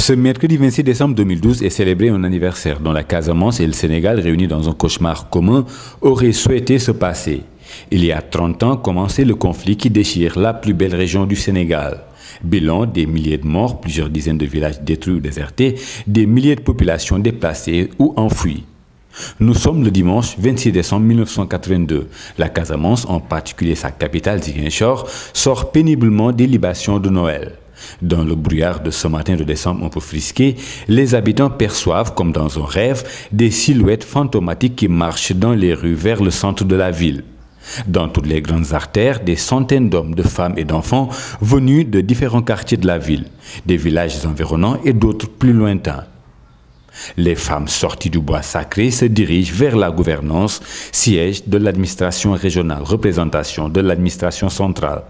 Ce mercredi 26 décembre 2012 est célébré un anniversaire dont la Casamance et le Sénégal, réunis dans un cauchemar commun, auraient souhaité se passer. Il y a 30 ans commençait le conflit qui déchire la plus belle région du Sénégal. Bilan, des milliers de morts, plusieurs dizaines de villages détruits ou désertés, des milliers de populations déplacées ou enfouies. Nous sommes le dimanche 26 décembre 1982. La Casamance, en particulier sa capitale Ziguinchor, sort péniblement des libations de Noël. Dans le brouillard de ce matin de décembre un peu frisqué, les habitants perçoivent, comme dans un rêve, des silhouettes fantomatiques qui marchent dans les rues vers le centre de la ville. Dans toutes les grandes artères, des centaines d'hommes, de femmes et d'enfants venus de différents quartiers de la ville, des villages environnants et d'autres plus lointains. Les femmes sorties du bois sacré se dirigent vers la gouvernance, siège de l'administration régionale, représentation de l'administration centrale.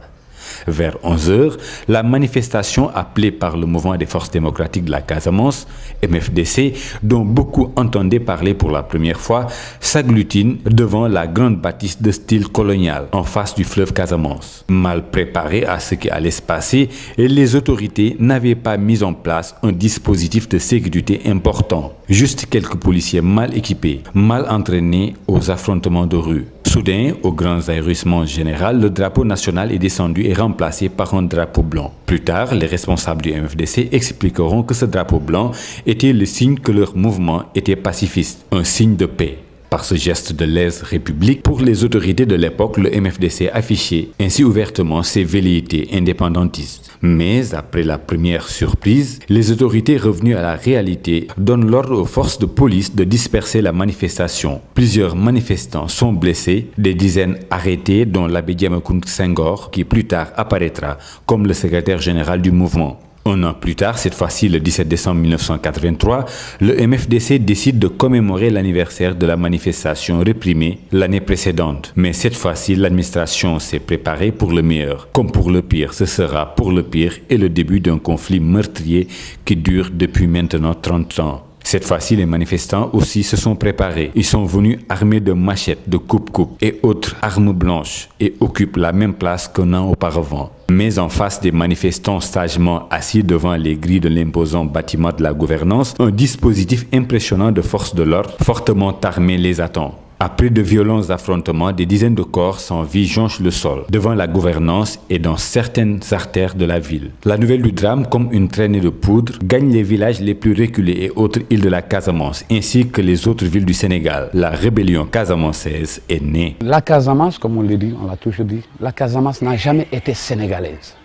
Vers 11 h, la manifestation appelée par le mouvement des forces démocratiques de la Casamance, MFDC, dont beaucoup entendaient parler pour la première fois, s'agglutine devant la grande bâtisse de style colonial en face du fleuve Casamance. Mal préparés à ce qui allait se passer, les autorités n'avaient pas mis en place un dispositif de sécurité important. Juste quelques policiers mal équipés, mal entraînés aux affrontements de rue. Soudain, au grand ahurissement général, le drapeau national est descendu et remplacé par un drapeau blanc. Plus tard, les responsables du MFDC expliqueront que ce drapeau blanc était le signe que leur mouvement était pacifiste, un signe de paix. Par ce geste de lèse république, pour les autorités de l'époque, le MFDC affichait ainsi ouvertement ses velléités indépendantistes. Mais après la première surprise, les autorités revenues à la réalité donnent l'ordre aux forces de police de disperser la manifestation. Plusieurs manifestants sont blessés, des dizaines arrêtés, dont l'abbé Diamacoune Senghor, qui plus tard apparaîtra comme le secrétaire général du mouvement. Un an plus tard, cette fois-ci le 17 décembre 1983, le MFDC décide de commémorer l'anniversaire de la manifestation réprimée l'année précédente. Mais cette fois-ci, l'administration s'est préparée pour le meilleur. Comme pour le pire, ce sera pour le pire et le début d'un conflit meurtrier qui dure depuis maintenant 30 ans. Cette fois-ci, les manifestants aussi se sont préparés. Ils sont venus armés de machettes, de coupe-coupe et autres armes blanches et occupent la même place qu'un an auparavant. Mais en face des manifestants sagement assis devant les grilles de l'imposant bâtiment de la gouvernance, un dispositif impressionnant de forces de l'ordre fortement armées les attend. Après de violents affrontements, des dizaines de corps sans vie jonchent le sol, devant la gouvernance et dans certaines artères de la ville. La nouvelle du drame, comme une traînée de poudre, gagne les villages les plus reculés et autres îles de la Casamance, ainsi que les autres villes du Sénégal. La rébellion casamançaise est née. La Casamance, comme on le dit, on l'a toujours dit, la Casamance n'a jamais été sénégalaise.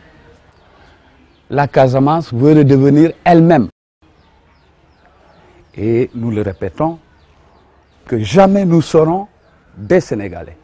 La Casamance veut devenir elle-même. Et nous le répétons, que jamais nous serons des Sénégalais.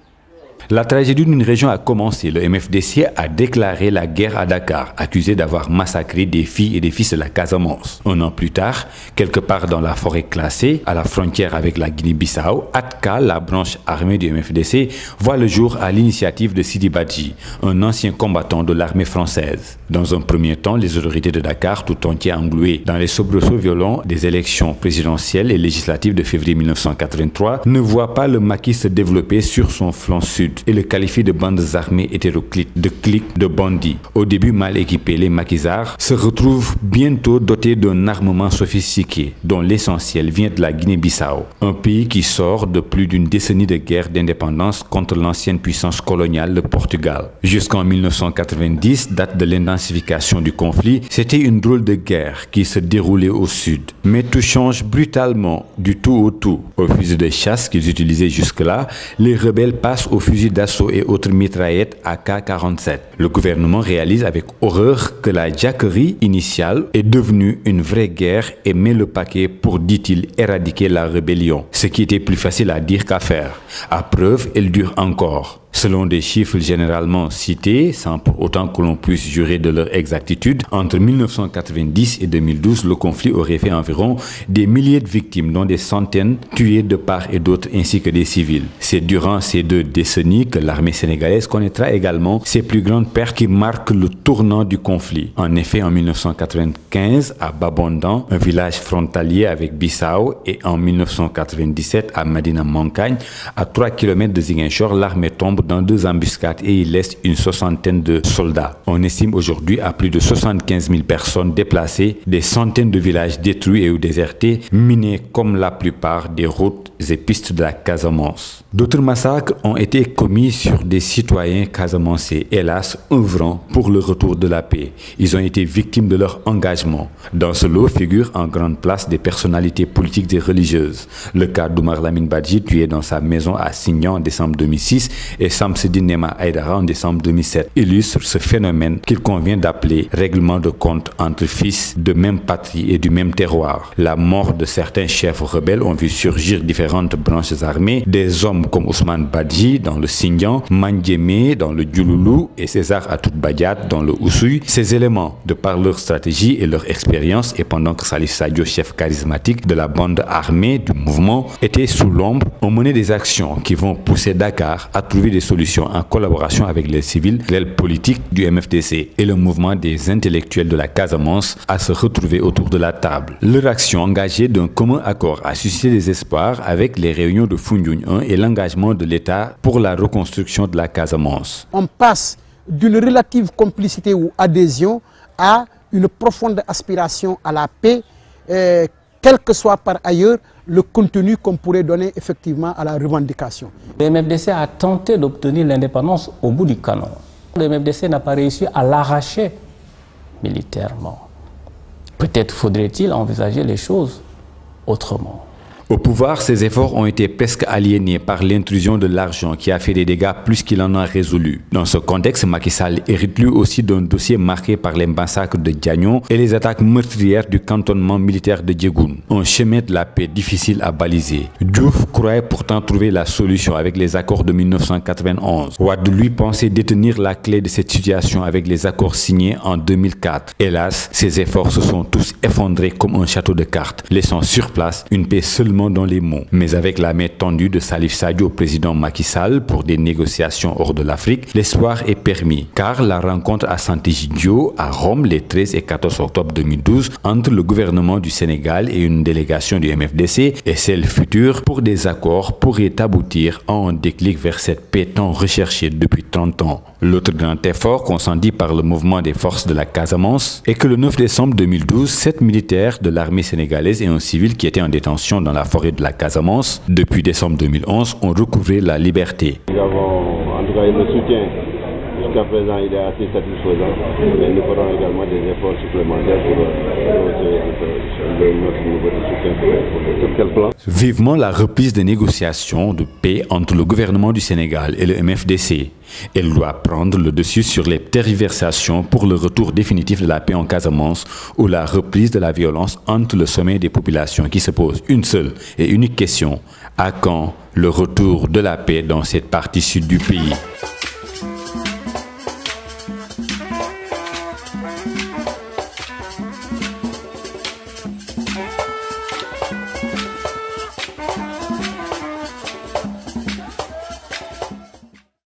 La tragédie d'une région a commencé. Le MFDC a déclaré la guerre à Dakar, accusé d'avoir massacré des filles et des fils de la Casamance. Un an plus tard, quelque part dans la forêt classée, à la frontière avec la Guinée-Bissau, ATCA, la branche armée du MFDC, voit le jour à l'initiative de Sidi Badji, un ancien combattant de l'armée française. Dans un premier temps, les autorités de Dakar, tout entier engluées dans les soubresauts violents des élections présidentielles et législatives de février 1983, ne voient pas le maquis se développer sur son flanc sud et le qualifie de bandes armées hétéroclites, de cliques de bandits. Au début mal équipés, les maquisards se retrouvent bientôt dotés d'un armement sophistiqué, dont l'essentiel vient de la Guinée-Bissau, un pays qui sort de plus d'une décennie de guerre d'indépendance contre l'ancienne puissance coloniale, le Portugal. Jusqu'en 1990, date de l'intensification du conflit, c'était une drôle de guerre qui se déroulait au sud. Mais tout change brutalement, du tout au tout. Au fusil de chasse qu'ils utilisaient jusque-là, les rebelles passent au fusil d'assaut et autres mitraillettes AK-47. Le gouvernement réalise avec horreur que la jacquerie initiale est devenue une vraie guerre et met le paquet pour, dit-il, éradiquer la rébellion. Ce qui était plus facile à dire qu'à faire. À preuve, elle dure encore. Selon des chiffres généralement cités, sans pour autant que l'on puisse jurer de leur exactitude, entre 1990 et 2012, le conflit aurait fait environ des milliers de victimes, dont des centaines tuées de part et d'autre, ainsi que des civils. C'est durant ces 2 décennies que l'armée sénégalaise connaîtra également ses plus grandes pertes qui marquent le tournant du conflit. En effet, en 1995, à Babondan, un village frontalier avec Bissau, et en 1997, à Madina Mankagne, à 3 km de Ziguinchor, l'armée tombe dans 2 embuscades et y laisse une soixantaine de soldats. On estime aujourd'hui à plus de 75 000 personnes déplacées, des centaines de villages détruits et ou désertés, minés comme la plupart des routes et pistes de la Casamance. D'autres massacres ont été commis sur des citoyens casamançais, hélas œuvrant pour le retour de la paix. Ils ont été victimes de leur engagement. Dans ce lot figurent en grande place des personnalités politiques et religieuses. Le cas d'Oumar Lamine Badji, tué dans sa maison à Signan en décembre 2006, et Samsidine Nema Aïdara en décembre 2007, illustrent ce phénomène qu'il convient d'appeler règlement de compte entre fils de même patrie et du même terroir. La mort de certains chefs rebelles ont vu surgir différentes branches armées, des hommes comme Ousmane Badji dans le Signan, Mandjemé dans le Djouloulou et César Atout Badiat dans le Oussouy. Ces éléments, de par leur stratégie et leur expérience, et pendant que Salif Sadio, chef charismatique de la bande armée du mouvement, était sous l'ombre, ont mené des actions qui vont pousser Dakar à trouver des solutions en collaboration avec les civils, l'aile politique du MFDC et le mouvement des intellectuels de la Casamance à se retrouver autour de la table. Leur action engagée d'un commun accord a suscité des espoirs avec les réunions de Foundiougne 1 et l'engagement de l'État pour la reconstruction de la Casamance. On passe d'une relative complicité ou adhésion à une profonde aspiration à la paix, quel que soit par ailleurs le contenu qu'on pourrait donner effectivement à la revendication. Le MFDC a tenté d'obtenir l'indépendance au bout du canon. Le MFDC n'a pas réussi à l'arracher militairement. Peut-être faudrait-il envisager les choses autrement. Au pouvoir, ces efforts ont été presque aliénés par l'intrusion de l'argent qui a fait des dégâts plus qu'il en a résolu. Dans ce contexte, Macky Sall hérite lui aussi d'un dossier marqué par les massacres de Diagnon et les attaques meurtrières du cantonnement militaire de Diegoune. Un chemin de la paix difficile à baliser. Diouf croyait pourtant trouver la solution avec les accords de 1991. Wade lui pensait détenir la clé de cette situation avec les accords signés en 2004. Hélas, ces efforts se sont tous effondrés comme un château de cartes, laissant sur place une paix seulement dans les mots. Mais avec la main tendue de Salif Sadio au président Macky Sall pour des négociations hors de l'Afrique, l'espoir est permis, car la rencontre à Sant'Egidio, à Rome, les 13 et 14 octobre 2012, entre le gouvernement du Sénégal et une délégation du MFDC et celle future pour des accords pourrait aboutir à un déclic vers cette paix tant recherchée depuis 30 ans. L'autre grand effort consenti par le mouvement des forces de la Casamance est que le 9 décembre 2012, 7 militaires de l'armée sénégalaise et un civil qui étaient en détention dans la forêt de la Casamance depuis décembre 2011 ont recouvré la liberté. Nous avons en tout cas le soutien. Jusqu'à présent, il est assez satisfaisant. Mais nous ferons également des efforts supplémentaires pour notre niveau de soutien. Sur quel plan? Vivement la reprise des négociations de paix entre le gouvernement du Sénégal et le MFDC. Elle doit prendre le dessus sur les tergiversations pour le retour définitif de la paix en Casamance ou la reprise de la violence entre le sommet des populations qui se pose une seule et unique question. À quand le retour de la paix dans cette partie sud du pays?